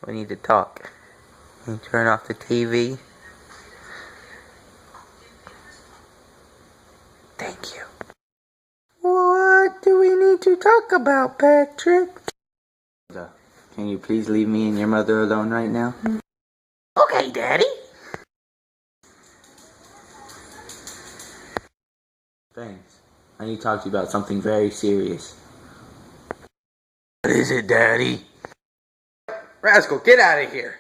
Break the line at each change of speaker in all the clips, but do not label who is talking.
We need to talk. Can you turn off the TV? Thank you. What do we need to talk about, Patrick? Can you please leave me and your mother alone right now? Okay, Daddy. Thanks. I need to talk to you about something very serious. What is it, Daddy? Rascal, get out of here.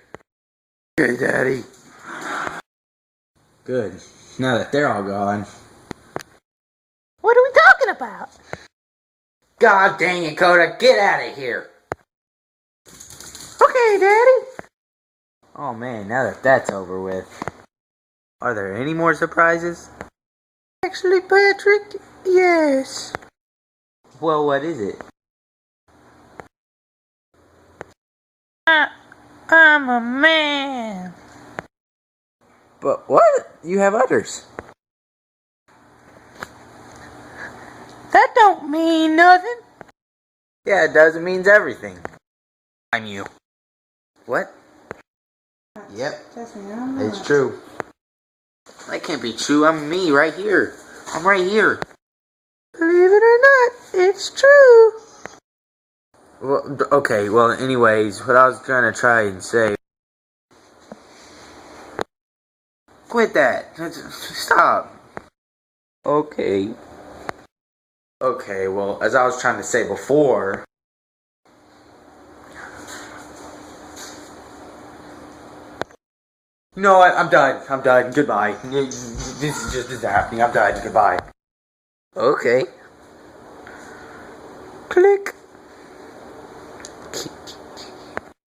Okay, Daddy. Good. Now that they're all gone.
What are we talking about?
God dang it, Coda, get out of here.
Okay, Daddy.
Oh man, now that that's over with. Are there any more surprises?
Actually, Patrick, yes.
Well, what is it?
I'm a man.
But what? You have udders.
That don't mean nothing.
Yeah, it does. It means everything. I'm you. What? Yep. It's true. That can't be true. I'm me right here. I'm right here.
Believe it or not, it's true.
Well, okay, well, anyways, what I was trying to try and say... Quit that. Stop. Okay. Okay, well, as I was trying to say before... You know what? I'm done. I'm done. Goodbye. This is happening. I'm done. Goodbye. Okay.
Click.